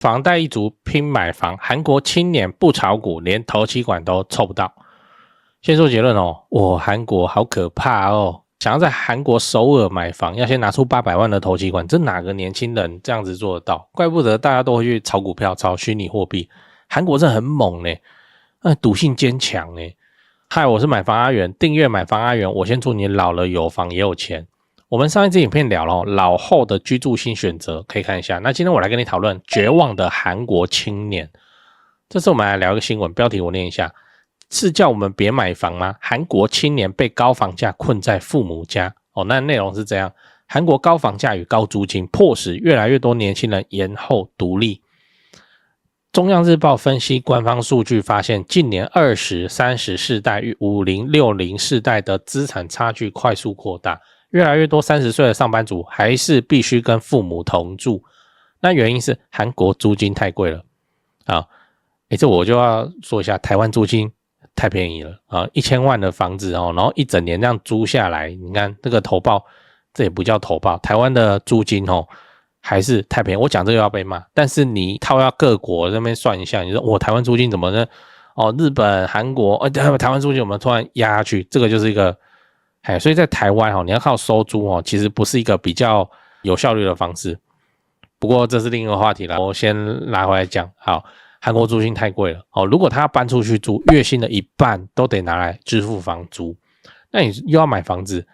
房贷一族拼买房，韩国青年不炒股，连头期款都凑不到。先说结论哦，韩国好可怕哦！想要在韩国首尔买房，要先拿出800万的头期款，这哪个年轻人这样子做得到？怪不得大家都会去炒股票、炒虚拟货币。韩国真的很猛呢，赌性坚强呢。嗨，我是买房阿元，订阅买房阿元，我先祝你老了有房也有钱。我们上一支影片聊了老后的居住新选择，可以看一下。那今天我来跟你讨论绝望的韩国青年。这次我们来聊一个新闻，标题我念一下：是叫我们别买房吗？韩国青年被高房价困在父母家。那内容是这样：韩国高房价与高租金迫使越来越多年轻人延后独立。中央日报分析官方数据发现，近年20、30世代与50、60世代的资产差距快速扩大。越来越多30岁的上班族还是必须跟父母同住，那原因是韩国租金太贵了啊！这我就要说一下，台湾租金太便宜了啊！1000万的房子然后一整年这样租下来，你看这个投报，这也不叫投报，台湾的租金还是太便宜。我讲这个要被骂，但是你套要各国那边算一下，你说我台湾租金怎么呢？日本、韩国，台湾租金我们突然压下去，这个就是一个。所以在台湾你要靠收租其实不是一个比较有效率的方式。不过这是另一个话题了，我先拿回来讲。好，韩国租金太贵了如果他要搬出去住，月薪的一半都得拿来支付房租，那你又要买房子，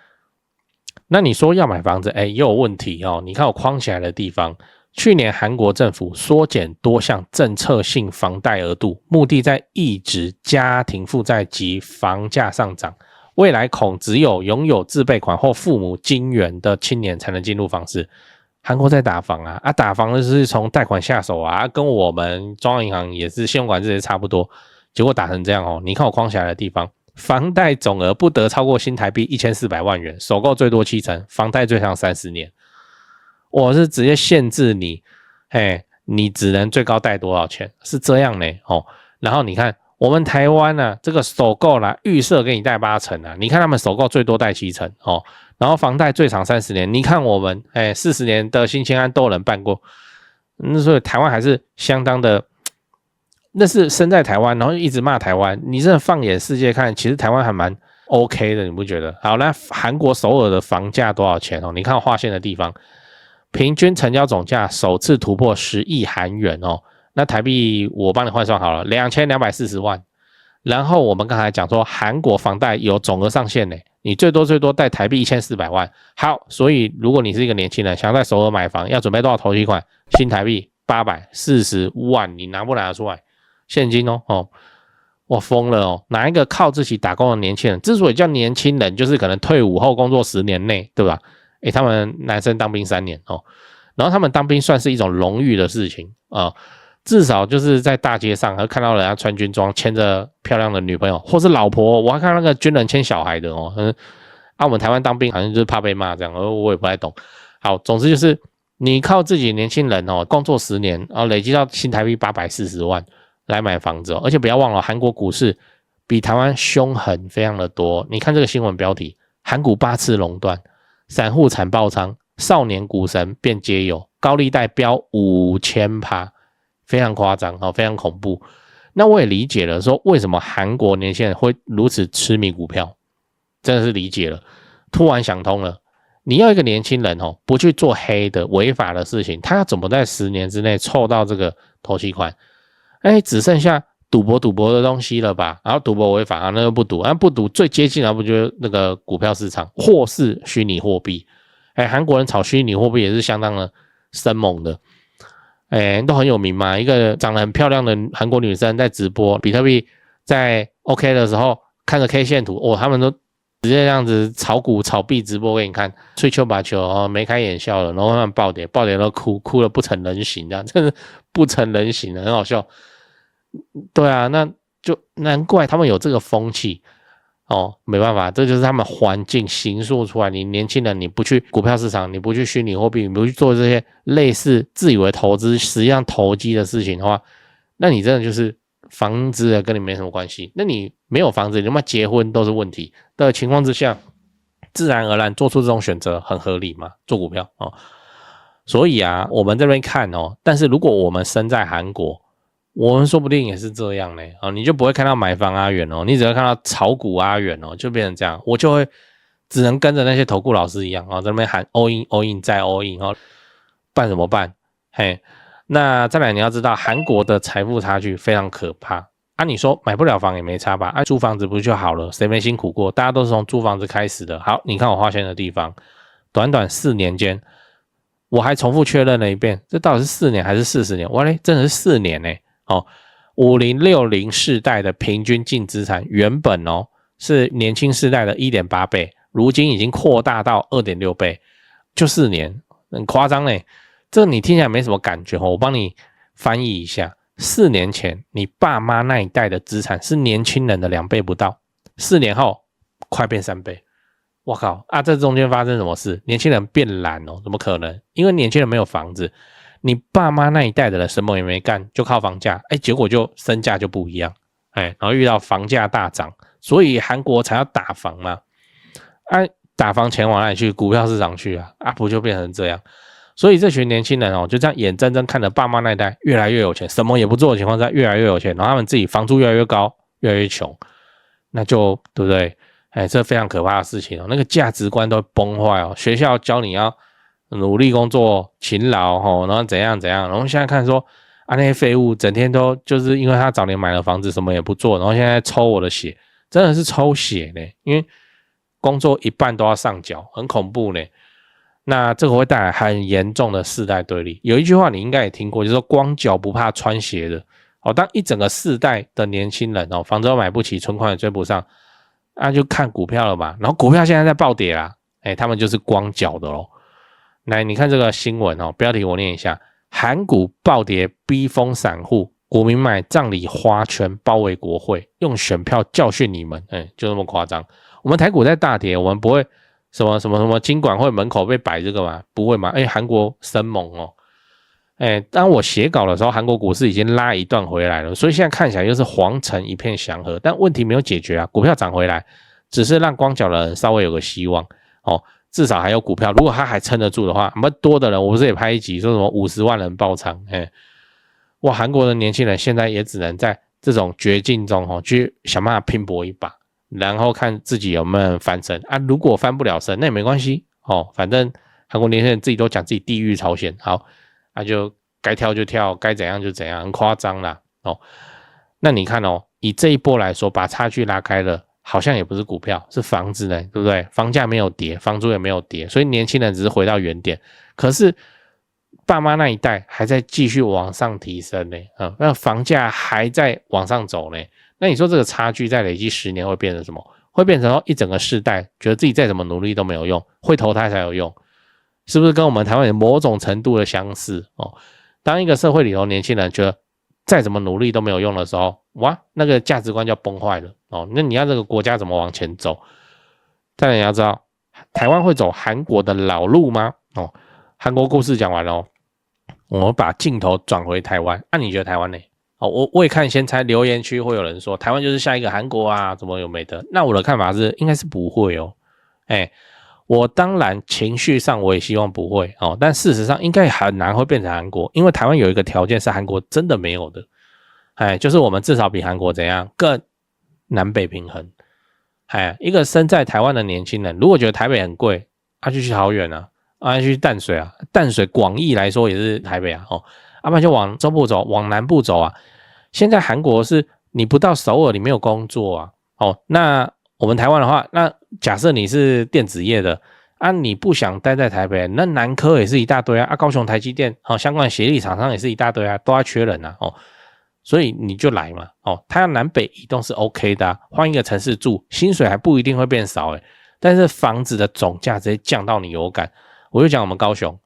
那你说要买房子也有问题你看我框起来的地方，去年韩国政府缩减多项政策性房贷额度，目的在抑制家庭负债及房价上涨。未来恐只有拥有自备款或父母金援的青年才能进入房市。韩国在打房打房的是从贷款下手跟我们中央银行也是信用管制也差不多，结果打成这样你看我框起来的地方，房贷总额不得超过新台币1400万元，首购最多7成，房贷最长30年。我是直接限制你，你只能最高贷多少钱，是这样呢然后你看。我们台湾这个首购预设给你贷8成你看他们首购最多贷7成然后房贷最长30年，你看我们40年的新青安都有人办过，所以台湾还是相当的，那是生在台湾，然后一直骂台湾，你真的放眼世界看，其实台湾还蛮 OK 的，你不觉得？好，那韩国首尔的房价多少钱你看划线的地方，平均成交总价首次突破10亿韩元那台币我帮你换算好了，2240万。然后我们刚才讲说，韩国房贷有总额上限你最多贷台币1400万。好，所以如果你是一个年轻人，想在首尔买房，要准备多少头期款？新台币840万，你拿不拿得出来？现金我疯了哪一个靠自己打工的年轻人，之所以叫年轻人，就是可能退伍后工作10年内，对吧？他们男生当兵3年然后他们当兵算是一种荣誉的事情至少就是在大街上看到人家穿军装牵着漂亮的女朋友或是老婆，我还看到那个军人牵小孩的我们台湾当兵好像就是怕被骂这样，我也不太懂。好，总之就是你靠自己年轻人工作10年然后累积到新台币840万来买房子而且不要忘了韩国股市比台湾凶狠非常的多。你看这个新闻标题，韩股8次垄断，散户惨爆仓，少年股神变街友，高利贷飙5000%，非常夸张非常恐怖。那我也理解了说为什么韩国年轻人会如此痴迷股票，真的是理解了，突然想通了。你要一个年轻人不去做黑的违法的事情，他要怎么在10年之内凑到这个头期款？只剩下赌博的东西了吧？然后赌博违法那就不赌，不赌最接近不就是那个股票市场或是虚拟货币？韩国人炒虚拟货币也是相当的生猛的。都很有名嘛，一个长得很漂亮的韩国女生在直播比特币在 OK 的时候，看着 K 线图他们都直接这样子炒股炒币直播给你看，吹球把球眉开眼笑了，然后慢慢暴跌都哭了不成人形，这样真的不成人形的，很好笑。对啊，那就难怪他们有这个风气没办法，这就是他们环境形塑出来。你年轻人，你不去股票市场，你不去虚拟货币，你不去做这些类似自以为投资实际上投机的事情的话，那你真的就是房子跟你没什么关系。那你没有房子，你他妈结婚都是问题的情况之下，自然而然做出这种选择很合理嘛？做股票所以啊，我们这边看哦，但是如果我们身在韩国，我们说不定也是这样嘞，你就不会看到买房阿元哦，你只会看到炒股阿元哦，就变成这样，我就会只能跟着那些投顾老师一样在那边喊 all in all in 再 all in 办什么办？嘿，那再来你要知道，韩国的财富差距非常可怕啊！你说买不了房也没差吧？租房子不就好了？谁没辛苦过？大家都是从租房子开始的。好，你看我划线的地方，短短4年间。我还重复确认了一遍，这到底是4年还是40年？哇嘞，真的是4年呢！50、60世代的平均净资产原本是年轻世代的 1.8 倍，如今已经扩大到 2.6 倍，就4年，很夸张嘞。这个你听起来没什么感觉我帮你翻译一下，4年前你爸妈那一代的资产是年轻人的2倍不到，4年后快变3倍。我靠啊！这中间发生什么事？年轻人变懒怎么可能？因为年轻人没有房子，你爸妈那一代的人什么也没干，就靠房价，结果就身价就不一样，然后遇到房价大涨，所以韩国才要打房嘛，打房钱往哪里去？股票市场去不就变成这样？所以这群年轻人就这样眼睁睁看着爸妈那一代越来越有钱，什么也不做的情况下越来越有钱，然后他们自己房租越来越高，越来越穷，那就对不对？这非常可怕的事情那个价值观都崩坏学校教你要努力工作、勤劳然后怎样怎样，然后现在看说那些废物整天都就是因为他早年买了房子什么也不做，然后现在抽我的血，真的是抽血呢，因为工作一半都要上缴，很恐怖呢。那这个会带来很严重的世代对立。有一句话你应该也听过，就是说光脚不怕穿鞋的当一整个世代的年轻人房子都买不起，存款也追不上就看股票了嘛，然后股票现在在暴跌啦，他们就是光脚的咯。来，你看这个新闻标题我念一下：韩股暴跌逼疯散户，股民买葬礼花圈包围国会，用选票教训你们，就那么夸张。我们台股在大跌，我们不会什么金管会门口被摆这个嘛，不会嘛？韩国生猛当我写稿的时候，韩国股市已经拉一段回来了，所以现在看起来又是黄尘一片祥和，但问题没有解决股票涨回来，只是让光脚的人稍微有个希望至少还有股票，如果他还撑得住的话，多的人我不是也拍一集说什么50万人爆仓，哇，韩国的年轻人现在也只能在这种绝境中去想办法拼搏一把，然后看自己有没有翻身如果翻不了身那也没关系反正韩国年轻人自己都讲自己地狱朝鲜，好就该跳就跳，该怎样就怎样，很夸张啦那你看以这一波来说，把差距拉开了，好像也不是股票，是房子呢，对不对？房价没有跌，房租也没有跌，所以年轻人只是回到原点。可是爸妈那一代还在继续往上提升呢，那房价还在往上走呢。那你说这个差距在累积10年会变成什么？会变成一整个世代觉得自己再怎么努力都没有用，会投胎才有用。是不是跟我们台湾有某种程度的相似当一个社会里头年轻人觉得再怎么努力都没有用的时候，哇，那个价值观就崩坏了那你要这个国家怎么往前走？再来你要知道，台湾会走韩国的老路吗？韩国故事讲完了我们把镜头转回台湾，你觉得台湾呢？我也看先猜留言区会有人说台湾就是下一个韩国怎么有没的？那我的看法是应该是不会我当然情绪上我也希望不会但事实上应该很难会变成韩国，因为台湾有一个条件是韩国真的没有的，就是我们至少比韩国怎样更南北平衡。一个身在台湾的年轻人，如果觉得台北很贵就去桃园就去淡水淡水广义来说也是台北不然就往中部走，往南部走现在韩国是你不到首尔你没有工作那我们台湾的话，那假设你是电子业的你不想待在台北，那南科也是一大堆高雄台积电相关的协力厂商也是一大堆都在缺人所以你就来嘛他要南北移动是 OK 的换一个城市住，薪水还不一定会变少但是房子的总价直接降到你有感。我就讲我们高雄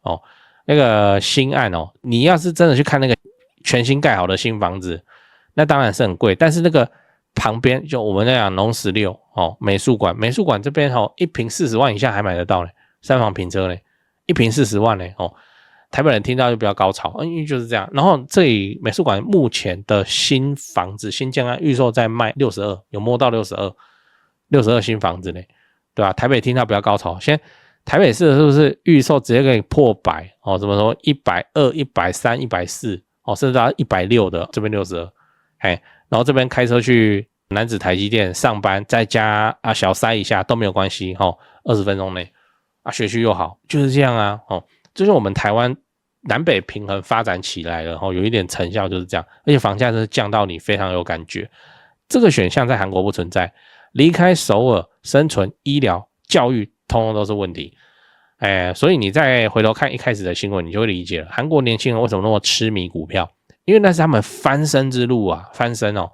那个新案你要是真的去看那个全新盖好的新房子，那当然是很贵，但是那个旁边就我们那样农16美术馆这边一坪40万以下还买得到3房平车一坪40万台北人听到就比较高潮，因为就是这样。然后这里美术馆目前的新房子新建案预售在卖62，有摸到62新房子对吧？台北听到比较高潮，现在台北市是不是预售直接给你破百哦？怎么说120、130、140哦，甚至到160的，这边62，然后这边开车去楠梓台积电上班，再加小塞一下都没有关系哦，20分钟内学区又好，就是这样啊哦，就是我们台湾南北平衡发展起来了哦，有一点成效就是这样，而且房价是降到你非常有感觉。这个选项在韩国不存在，离开首尔，生存、医疗、教育，通通都是问题。所以你再回头看一开始的新闻，你就会理解了，韩国年轻人为什么那么痴迷股票，因为那是他们翻身之路啊，翻身哦。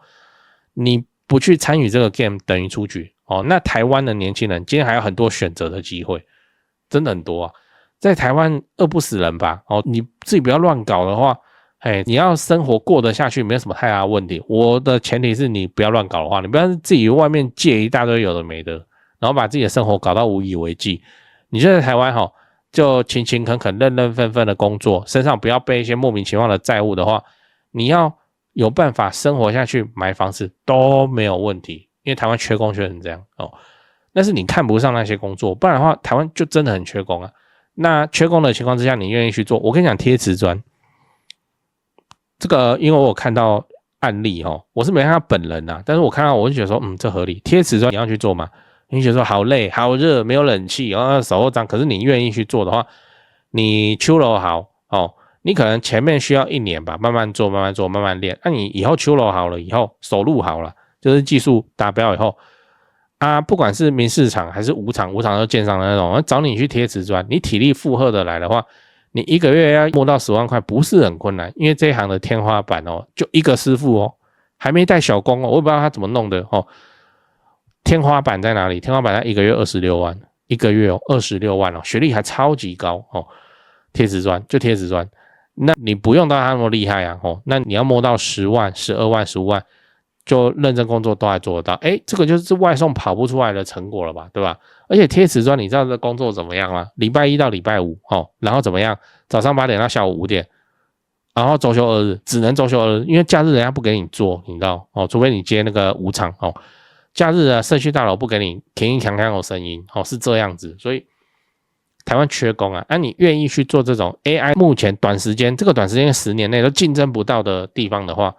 你不去参与这个 game 等于出局哦。那台湾的年轻人今天还有很多选择的机会，真的很多啊。在台湾饿不死人吧？哦，你自己不要乱搞的话，你要生活过得下去，没有什么太大的问题。我的前提是你不要乱搞的话，你不要自己外面借一大堆有的没的，然后把自己的生活搞到无以为继。你就在台湾就勤勤恳恳、认认份份的工作，身上不要背一些莫名其妙的债务的话，你要有办法生活下去，买房子都没有问题。因为台湾缺工缺成这样哦，但是你看不上那些工作，不然的话，台湾就真的很缺工啊。那缺工的情况之下，你愿意去做？我跟你讲，贴瓷砖这个，因为我有看到案例我是没看到本人啊，但是我看到我就觉得说，这合理。贴瓷砖你要去做吗？你觉得说好累好热没有冷气手又脏，可是你愿意去做的话，你秋楼好你可能前面需要1年吧，慢慢做慢慢做慢慢练，那你以后秋楼好了以后，手路好了，就是技术达标以后不管是民事厂还是无厂都建商的那种，找你去贴瓷砖，你体力负荷的来的话，你1个月要摸到10万块不是很困难，因为这一行的天花板就一个师傅还没带小工我也不知道他怎么弄的天花板在哪里？天花板在1个月26万，1个月26万学历还超级高贴瓷砖就贴瓷砖，那你不用到他那么厉害啊那你要摸到10万、12万、15万，就认真工作都还做得到。这个就是外送跑不出来的成果了吧，对吧？而且贴瓷砖，你知道这工作怎么样吗？礼拜一到礼拜五然后怎么样？早上8点到下午5点，然后周休2日，只能周休2日，因为假日人家不给你做，你知道除非你接那个无偿假日社区大楼不给你停强有声音是这样子，所以台湾缺工你愿意去做这种 AI 目前这个短时间10年内都竞争不到的地方的话，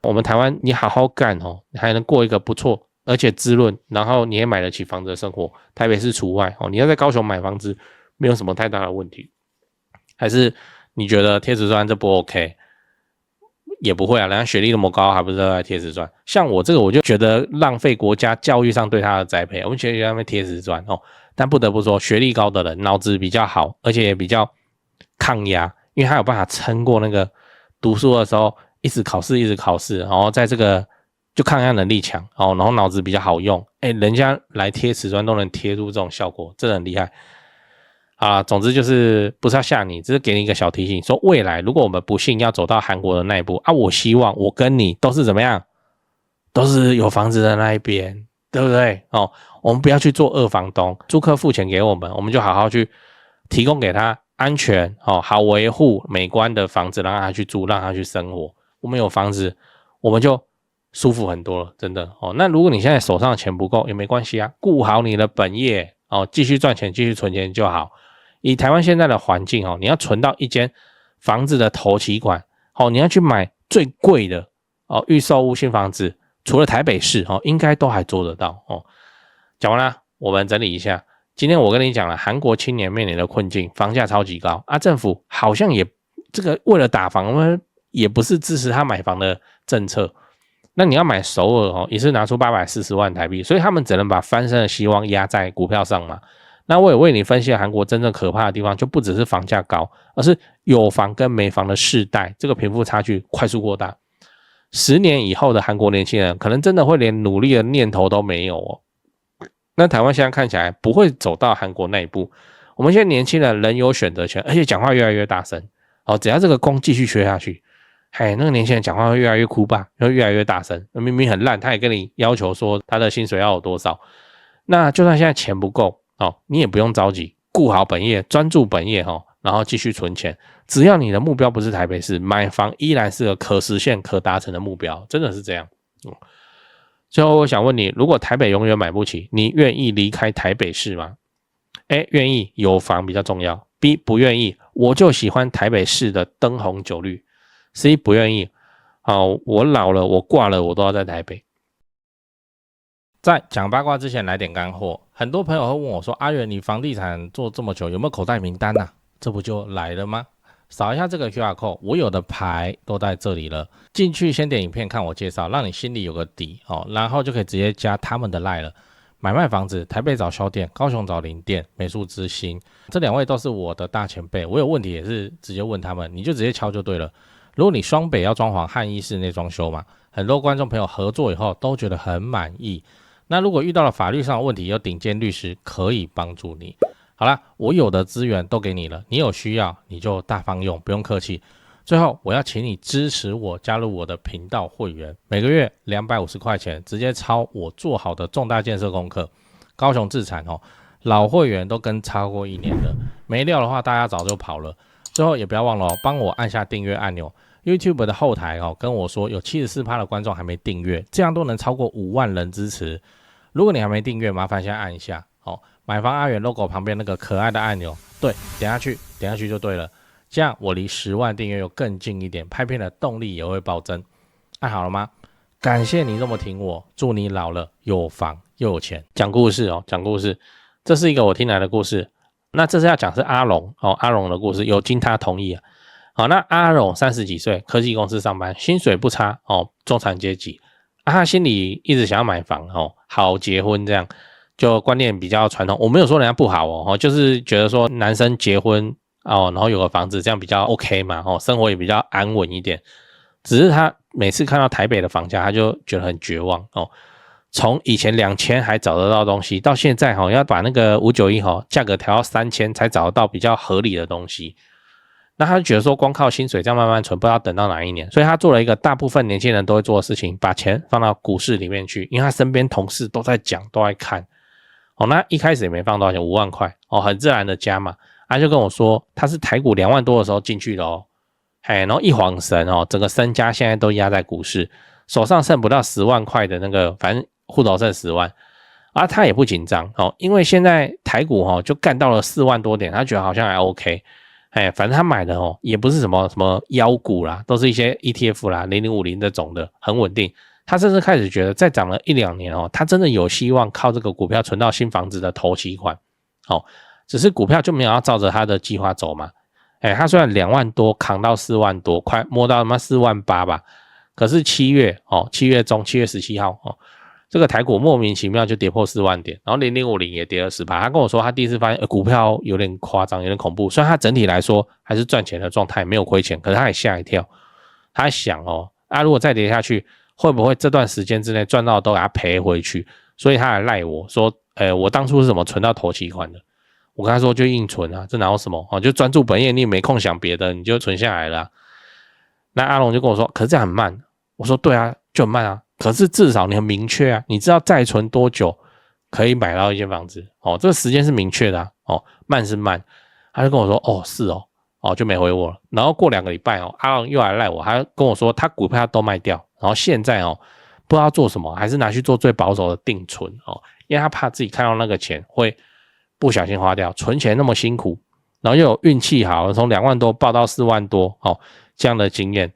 我们台湾你好好干你还能过一个不错而且滋润，然后你也买得起房子的生活，台北市除外你要在高雄买房子没有什么太大的问题。还是你觉得贴瓷砖这不 OK？也不会人家学历那么高，还不是在贴瓷砖？像我这个，我就觉得浪费国家教育上对他的栽培。我们学历在那边贴瓷砖但不得不说，学历高的人脑子比较好，而且也比较抗压，因为他有办法撑过那个读书的时候一直考试，然后在这个就抗压能力强然后脑子比较好用。人家来贴瓷砖都能贴出这种效果，真的很厉害。总之就是不是要吓你，只是给你一个小提醒，说未来如果我们不幸要走到韩国的那一步我希望我跟你都是怎么样，都是有房子的那一边，对不对我们不要去做2房东，租客付钱给我们，我们就好好去提供给他安全好维护美观的房子，让他去住，让他去生活。我们有房子，我们就舒服很多了，真的那如果你现在手上的钱不够也没关系顾好你的本业继续赚钱，继续存钱就好。以台湾现在的环境你要存到一间房子的头期款你要去买最贵的预售屋新房子，除了台北市应该都还做得到讲完了，我们整理一下。今天我跟你讲了韩国青年面临的困境，房价超级高政府好像也这个为了打房也不是支持他买房的政策。那你要买首尔也是拿出840万台币，所以他们只能把翻身的希望压在股票上嘛。那我也为你分析了韩国真正可怕的地方，就不只是房价高，而是有房跟没房的世代，这个贫富差距快速扩大。10年以后的韩国年轻人可能真的会连努力的念头都没有那台湾现在看起来不会走到韩国那一步。我们现在年轻人人有选择权，而且讲话越来越大声只要这个工继续缺下去，那个年轻人讲话会越来越哭吧，会越来越大声，明明很烂他也跟你要求说他的薪水要有多少。那就算现在钱不够你也不用着急，顾好本业，专注本业然后继续存钱。只要你的目标不是台北市，买房依然是个可实现可达成的目标，真的是这样最后我想问你，如果台北永远买不起，你愿意离开台北市吗？ A 愿意有房比较重要 ，B 不愿意，我就喜欢台北市的灯红酒绿 ，C 不愿意，我老了我挂了我都要在台北。在讲八卦之前来点干货，很多朋友会问我说：“阿元，你房地产做这么久，有没有口袋名单啊？”这不就来了吗？扫一下这个 QR code， 我有的牌都在这里了。进去先点影片看我介绍，让你心里有个底然后就可以直接加他们的 LINE 了。买卖房子，台北找销店，高雄找零店，美术之星，这2位都是我的大前辈，我有问题也是直接问他们，你就直接敲就对了。如果你双北要装潢汉一室内装修嘛，很多观众朋友合作以后都觉得很满意。那如果遇到了法律上的问题，有顶尖律师可以帮助你。好啦，我有的资源都给你了，你有需要你就大方用，不用客气。最后我要请你支持我，加入我的频道会员，每个月250块钱，直接抄我做好的重大建设功课。高雄自产老会员都跟超过1年了，没料的话大家早就跑了。最后也不要忘了帮我按下订阅按钮。YouTube 的后台跟我说有 74% 的观众还没订阅，这样都能超过5万人支持。如果你还没订阅，麻烦先按一下买房阿元 logo 旁边那个可爱的按钮，对，点下去就对了。这样我离10万订阅又更近一点，拍片的动力也会暴增。按好了吗？感谢你这么挺我，祝你老了有房又有钱。讲故事讲故事，这是一个我听来的故事。那这是要讲是阿龙阿龙的故事，有经他同意那阿龙30几岁，科技公司上班，薪水不差中产阶级他心里一直想要买房好结婚这样，就观念比较传统。我没有说人家不好就是觉得说男生结婚然后有个房子这样比较 OK 嘛生活也比较安稳一点。只是他每次看到台北的房价，他就觉得很绝望从以前2000还找得到东西，到现在要把那个591价格调到3000才找得到比较合理的东西。那他就觉得说光靠薪水这样慢慢存，不知道等到哪一年，所以他做了一个大部分年轻人都会做的事情，把钱放到股市里面去，因为他身边同事都在讲都在看那一开始也没放多少钱，5万块很自然的加嘛。他就跟我说他是台股2万多的时候进去的然后一晃神整个身家现在都压在股市，手上剩不到10万块的那个，反正户头剩10万他也不紧张因为现在台股就干到了4万多点，他觉得好像还 OK。反正他买的也不是什么妖股啦，都是一些 ETF 啦0050这种的，很稳定。他甚至开始觉得再涨了1-2年他真的有希望靠这个股票存到新房子的头期款只是股票就没有要照着他的计划走嘛。他虽然2万多扛到4万多，快摸到4万8吧，可是7月中7月17号这个台股莫名其妙就跌破4万点，然后0050也跌了10%。他跟我说他第一次发现股票有点夸张，有点恐怖。虽然他整体来说还是赚钱的状态，没有亏钱，可是他也吓一跳。他想如果再跌下去，会不会这段时间之内赚到都给他赔回去？所以他还赖我说我当初是怎么存到头期款的。我跟他说就硬存这哪有什么就专注本业，你也没空想别的，你就存下来了那阿龙就跟我说可是这样很慢。我说对啊，就很慢可是至少你很明确你知道再存多久可以买到一间房子这个时间是明确的慢是慢。他就跟我说是就没回我了。然后过2个礼拜阿龙又来赖我，他跟我说他股票都卖掉，然后现在不知道做什么，还是拿去做最保守的定存因为他怕自己看到那个钱会不小心花掉，存钱那么辛苦，然后又有运气好从2万多报到4万多这样的经验，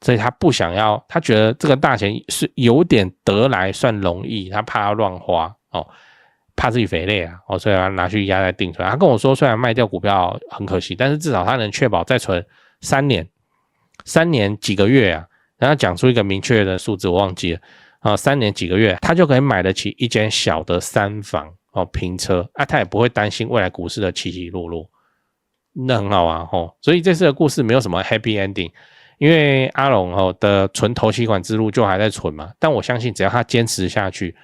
所以他不想要，他觉得这个大钱是有点得来算容易，他怕要乱花怕自己肥累所以他拿去压在定存。他跟我说虽然卖掉股票很可惜，但是至少他能确保再存3年几个月然后讲出一个明确的数字我忘记了3年几个月他就可以买得起一间小的3房平车他也不会担心未来股市的起起落落，那很好所以这次的故事没有什么 happy ending， 因为阿龙的存头期款之路就还在存嘛，但我相信只要他坚持下去，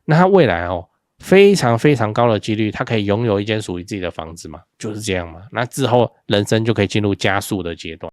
那他未来非常非常高的几率他可以拥有一间属于自己的房子嘛，就是这样嘛。那之后人生就可以进入加速的阶段。